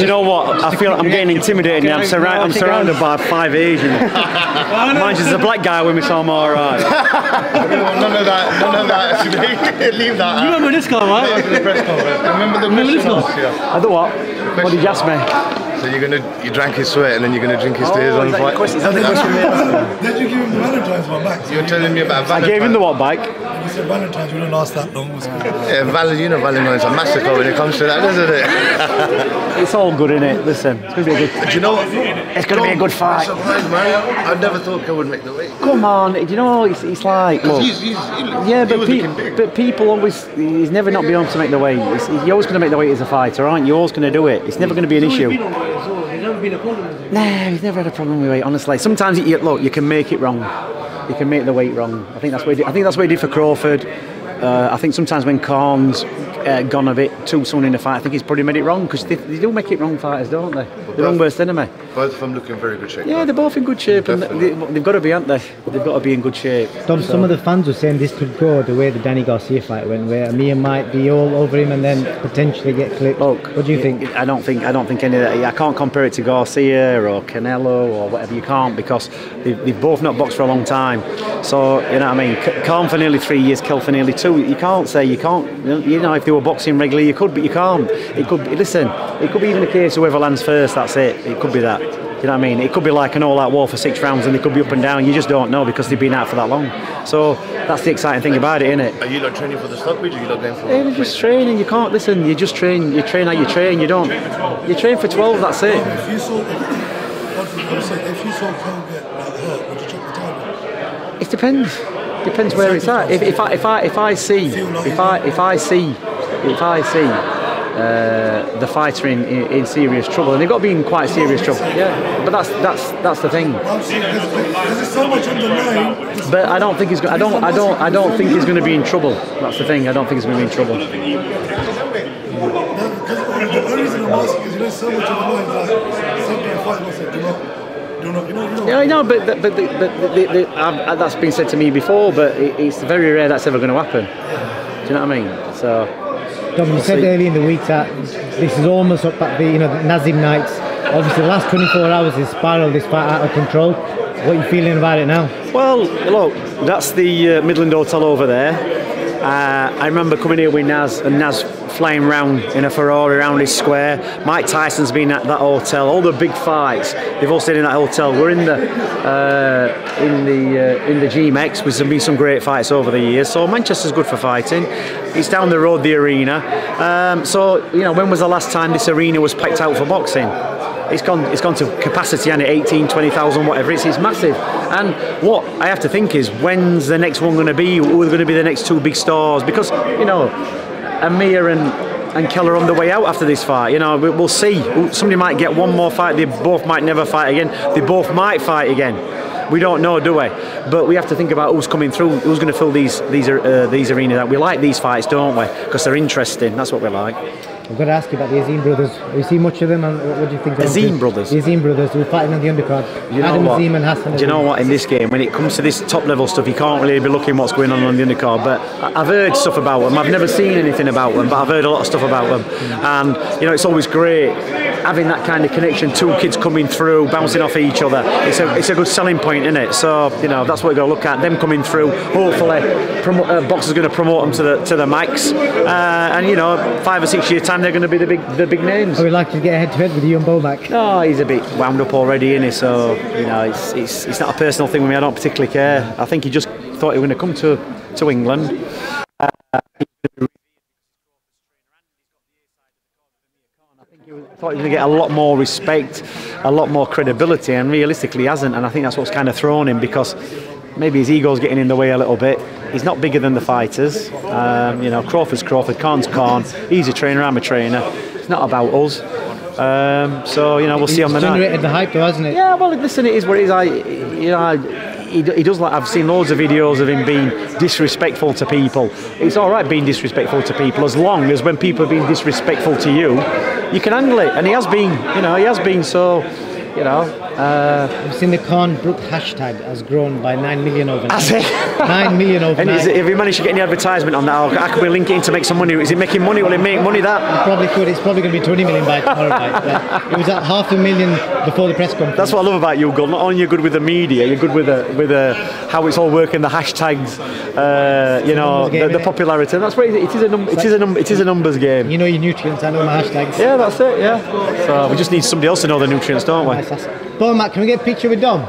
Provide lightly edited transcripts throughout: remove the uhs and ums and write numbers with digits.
you know what? I feel I'm getting intimidated now. I'm surrounded by 5 Asians. Mind you, there's a black guy with me, so I'm alright. None of that. Leave that. You remember this guy, right? The press conference. Remember the question last year? I do what? What did you ask me? So you drank his sweat and then you're gonna drink his tears on the fight. Did you give him the Valentine's one back? You're telling me about Valentine's. I gave him the what bike? You said Valentine's wouldn't last that long. Yeah, Valentine's a massacre when it comes to that, isn't it? It's all good, innit? Listen, it's gonna be a good. Do you know what? It's gonna be a good fight. I'm surprised, man. I never thought Kel would make the weight. Come on, do you know? It's like, look, but people always. He's never not been able to make the weight. You're always gonna make the weight as a fighter, aren't you? You're always gonna do it. It's never gonna be an issue. He's never been a problem with it. No, he's never had a problem with weight. Honestly, sometimes you can make it wrong. You can make the weight wrong. I think that's what he did for Crawford. I think sometimes when Khan's gone a bit too soon in the fight, I think he's probably made it wrong because they do make it wrong, fighters, don't they? They're wrong worst enemy. Both of them look in very good shape. Yeah, they're both in good shape, and they've got to be, aren't they? They've got to be in good shape. Dom, some of the fans were saying this could go the way the Danny Garcia fight went, where Amir might be all over him and then potentially get clipped. Look, what do you think? I don't think any of that. I can't compare it to Garcia or Canelo or whatever. You can't because they've both not boxed for a long time. So you know what I mean. Khan for nearly 3 years, Kell for nearly 2. You can't say you can't. You know, if they were boxing regularly, you could, but you can't. It could be, listen. It could be even a case of whoever lands first. That's it. It could be that. You know what I mean? It could be like an all-out war for 6 rounds, and they could be up and down. You just don't know because they've been out for that long. So that's the exciting thing about it, isn't it? Are you not training for the stoppage? Or are you not going for? We're just training. You can't listen. You just train. You train how you train. You don't. You train for 12. That's it. If you saw Kel get hurt, would you check the timing? It depends. Depends where it's at. If I see the fighter in serious trouble, and they've got to be in quite serious trouble. Yeah, but that's the thing. There's so much underlying. But I don't think he's. I don't think he's going to be in trouble. That's the thing. I don't think he's going to be in trouble. The only reason I'm asking is there's so much underlying. Like sometimes fighters say, do not. Yeah, I know, but that's been said to me before. But it's very rare that's ever going to happen. Do you know what I mean? So. Dom, you said earlier in the week that this is almost up at the Nazim nights. Obviously, the last 24 hours has spiralled this fight out of control. What are you feeling about it now? Well, look, that's the Midland Hotel over there. I remember coming here with Naz, and Naz flying round in a Ferrari around this square. Mike Tyson's been at that hotel. All the big fights, they've all stayed in that hotel. We're in the GMX. There's been some great fights over the years. So Manchester's good for fighting. It's down the road, the arena. So you know, when was the last time this arena was packed out for boxing? It's gone to capacity, and 18, 20,000, whatever. It's massive. And what I have to think is, when's the next one going to be? Who are going to be the next 2 big stars? Because you know, Amir and Kell are on the way out after this fight. You know, we'll see. Somebody might get one more fight. They both might never fight again. They both might fight again. We don't know, do we? But we have to think about who's coming through, who's going to fill these arenas. We like these fights, don't we? Because they're interesting. That's what we like. I've got to ask you about the Azim brothers. Have you seen much of them, and what do you think? Azim brothers? The Azim brothers who are fighting on the undercard. Adam Azim and Hassan. Do you know what? In this game, when it comes to this top level stuff, you can't really be looking what's going on the undercard. But I've heard stuff about them. I've never seen anything about them, but I've heard a lot of stuff about them. And you know, it's always great having that kind of connection. 2 kids coming through, bouncing off each other. It's a good selling point, isn't it? So you know, that's what we've got to look at. Them coming through. Hopefully, boxers going to promote them to the max. And you know, 5 or 6 years time, they're going to be the big names. I would like to get head to head with Ian Bomac. No, he's a bit wound up already, isn't he? So you know, it's not a personal thing with me. I don't particularly care. I think he just thought he was going to come to England. I think he thought he was going to get a lot more respect, a lot more credibility, and realistically he hasn't. And I think that's what's kind of thrown him, because maybe his ego's getting in the way a little bit. He's not bigger than the fighters. You know, Crawford's Crawford, Khan's Khan. He's a trainer, I'm a trainer. It's not about us. So you know, we'll see on the night. It's generated the hype, though, hasn't it? Yeah, well, listen, it is what it is. You know, he does like. I've seen loads of videos of him being disrespectful to people. It's all right being disrespectful to people, as long as when people are being disrespectful to you, you can handle it. And he has been. You know, he has been. So, you know, We've seen the Corn Brook hashtag has grown by 9 million overnight. That's it. 9 million And overnight. have you managed to get any advertisement on that? How can we link it in to make some money? Is it making money? Will it make money that? Probably could. It's probably going to be 20 million by tomorrow night. Yeah. It was at 500,000 before the press conference. That's what I love about you, Gull. Not only you're good with the media, you're good with how it's all working, the hashtags, you know, game, the innit? popularity. And that's what it is a numbers game. You know your nutrients, I know my hashtags. Yeah, that's it. Yeah. So we just need somebody else to know the nutrients, don't we? Nice, Go on, Matt, can we get a picture with Dom?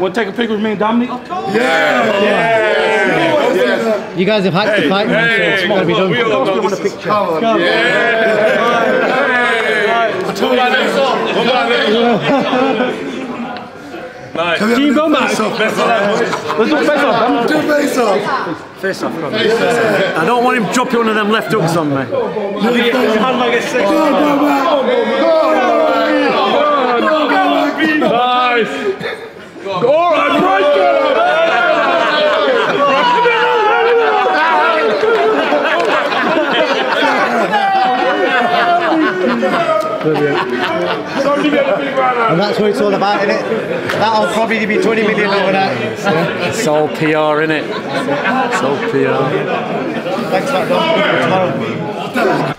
Want to take a picture with me and Dominic? You guys have hacked the fight, man, so it's got to be done. Team go, Matt. Let's do face off. Do face off. Face off. I don't want him dropping one of them left hooks on me. Hand like a six. Nice. All right, And that's what it's all about, innit? That'll probably be 20 million overnight. It's all PR, innit? It's all PR. Thanks for that, Dom. Tomorrow.